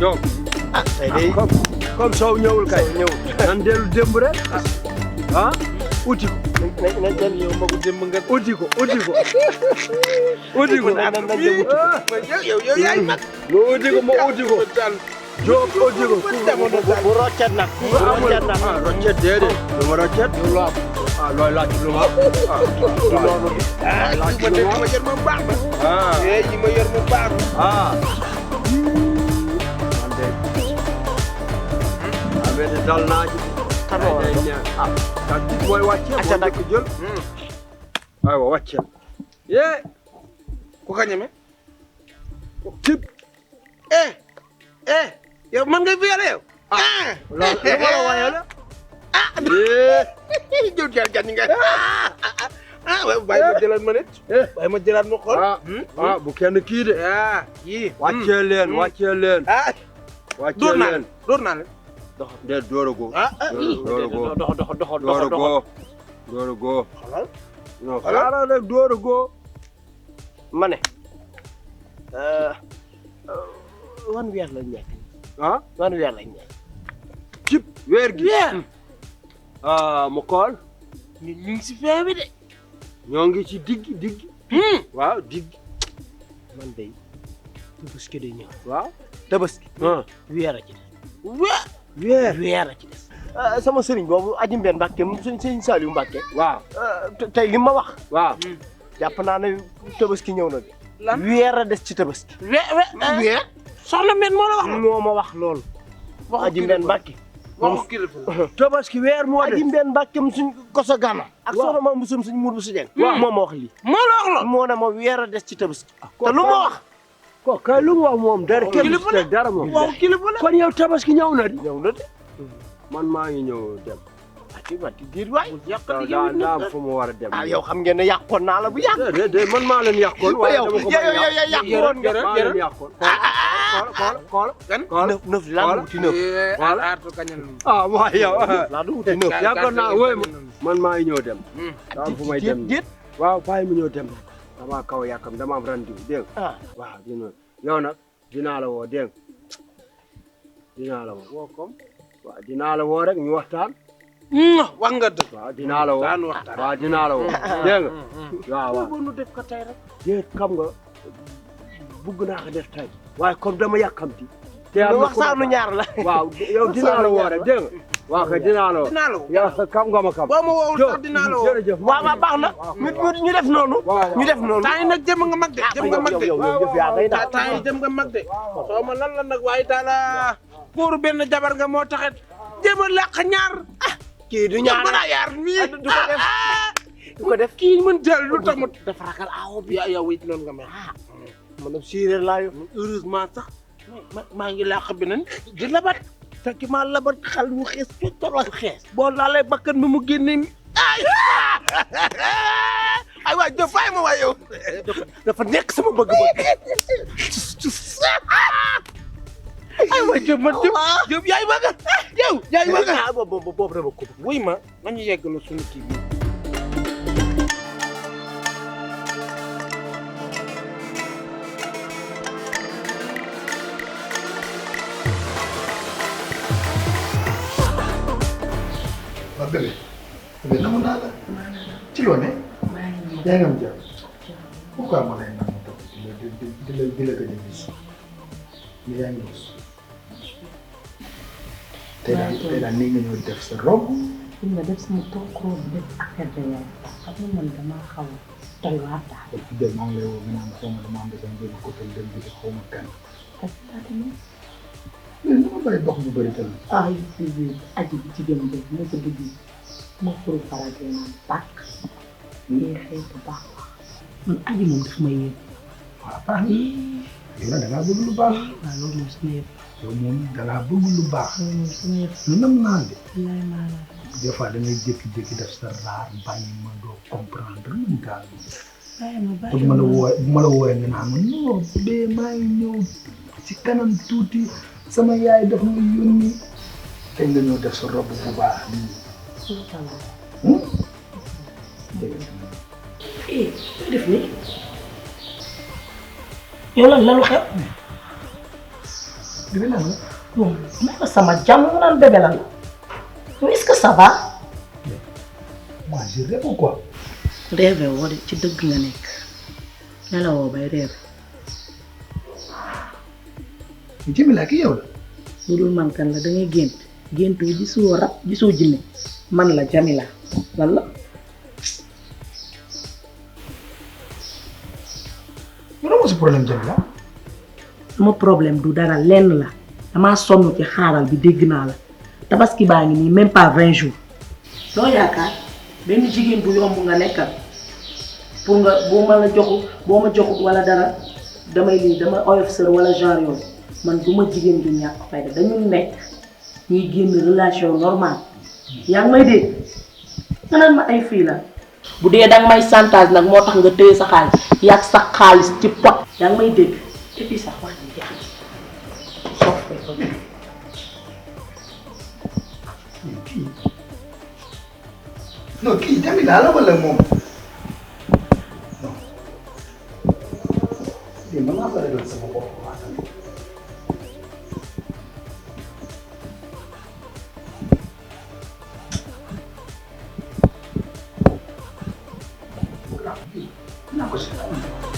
donc ah tey de comme soow ñëwul kay ñëwul nan dellu démb rek ah uti ko na jël yow magu démb nga uti ko uti ko uti ko na yow yaay mag nga uti ko ma uti ko Diop uti ko bu roccet nag bu roccet nag roccet déedéet du ma roccet lu am looy laaj lu ma du noonu laaj lu ma yor moom baax na yi ma yor moom baax man de amee de dal naa ci kan ci mooy wàcce acca nag ko jël aywa wàcce yee ku ka ñeme tip yow man ngay violé yow loolu wala waaye la jëw jël gan nga waaye bàyyi ma jëlaat ma nit bàyyi ma jëlaat ma xool bu kenn kii de yii wàccee leen wàccee leen wàccee leen door naa leen de dooragoo dooragoo doxal dooragoo non xaaral rek dooragoo ma ne wan weer lañ nekk wan weer lañ nekk cib weer gi mu xool ñu ngi si fee bi de ñoo ngi ci digg waaw digg man day tabaski day ñëw waaw tabaski weer a ci des weer a ci des sama sëriñ boobu aji mbeen Mbàkke suñ sëriñ Saliou Mbàkke waaw tey li ma wax waaw jàpp naa ne tabaski ñëw na de weer a des ci tabaski weer soxna mbeen moo la wax moo ma wax loolu aji mbeen Mbàkke waxu kilifa la. tabaski weer moo de aji mbeen Mbàkke suñ kosa gànna ak soxna ma musum suñ muur bu si jeng moo ma wax lii moo la wax loolu. moo ne ma weer a des ci tabaski te lu ma wax ko kay lu mu wax moom dara kenn kilifa la dara moom waxu kilifa la. kon yow tabaski ñëw na di ñëw na de man maa ngi ñëw dem wati diir waay daa am fu mu war a dem yow xam ngeen ne yàqoon naa la bu yàgg déedéet man maa leen yàqoon waaye dama ko bañ a yàq yàqoon nga maa leen yàqoon xool neuf laa du wuti neuf aartu kañal. waaye yow laa du wuti neuf yàqoon naa wooy man maa ngi ñëw dem daa am fu may dem déet waaw bàyyi mu ñëw dem dama kaw yàkkam dama am rendez-vous dégg ah waaw dina yow nag dinaa la woo dégg dinaa la woo comme waaw dinaa la woo rek ñu waxtaan wax nga dëgg. waaw dinaa la woo daan waxtaan. waaw dinaa la woo dégg nga waaw waaw boo nu def ko tey rek déet xam nga bugg naa ko def tey waaye comme dama yàkkamti te lu waxtaanu ñaar la waaw yow dinaa la woo rek dégg nga waaw kay dinaa la woo dinaa la woo. yow kam nga ma kam boo ma woowul sax dinaa la woo. jërëjëf waaw waaw baax na ñu def noonu ñu def noonu temps yi nag jëm nga mag de jëm nga mag de. yow jëf yaa ngay daal temps yi jëm nga mag de. xaw ma lan la nag waaye daal pour benn jabar nga moo taxit jéem a làq ñaar. kii du ñaar ñaar yaar mii. du ko def du ko def kii mën jël lu tax mu. dafa ragal aawo bi yow it noonu nga mel. man nag séeréer laa yor heureusement sax maa ngi làq beneen di labat fekk maa labat xal mu xees fi tolloon xees boo laalee bakkan bi mu génne mi ay waay jëf fay ma waay yow dafa nekk sama bëgg-bëgg ay waay jëf man jëf yaay bëgg yow yaay bëgg boobu dama ko bëgg wuy ma nañu yegg na suñu kii bi waaw bébé bébé namu naa la ci loo ne yaa ngi am jàmm pourquoi ma lay nangu toog di la gëj a gis mais yaa ngi gis tey daal nii nga ñëw def sa robe fi nga def sama toog robe def affaire de yaay xam nga man damaa xaw a doy waar daal. te fidèle maa ngi lay woo nga naan xaw ma dama am besoin de côté dem bi xaw ma kan ak tamit mais dama bàyyi dox bu bëri tamit ay bi aji bi jigéen bi moo ko dugg ma pour farage naan pàkk lii xeetu baax man aji moom daf ma yéeg waaw baax na yow nag da ngaa bëgg lu baax waaw loolu moom sama yëpp yow moom da ngaa bëgg lu baax loolu moom sama yëpp lu nam naa de lay maa la des fois da ngay jékki-jékki def sa raar bàyyi ma doo comprendre lu mu gaal bàyyi ma te bu ma la wooyee bu ma la wooyee nga naan ma non bu dee maa ngi ñëw ci kanam tuuti sama yaay daf ma yónni te nga ñëw def sa robe bu baax nii. soo def nii yow lan lalu xew bébé lan la. yow naka sama jàmm mu naan bébé lan la yow est-ce que ça va. moi je réponds quoi. rêve woo de ci dëgg nga nekk nelawoo bay rêve Jamila ki yow la. bu dul man kan la da ngay gént gisoo rab gisoo jinne man la Jamila lan la. yow lan moo sa problème Jamila. sama problème du dara lenn la damaa sonn ci xaaral bi dégg naa la tabaski baa ngi nii même pas 20 jours. loo yaakaar benn jigéen bu yomb nga nekkal pour nga boo ma joxut wala dara damay lii dama oyof sër wala genre yoon man du ma jigéen du ñàkk fayda dañu nekk ñuy génn relation normale yaa ngi may dégg nga naan ma ay fii la bu dee danga may chantage nag moo tax nga téye sa xaalis yàgg sa xaalis ci pot yaa ngi may dégg et puis sax wax ji jeex soof koy ko non kii Jamila la wala moom. non. lii mën naa ko réglé sama bopp waa tamit. naa ko si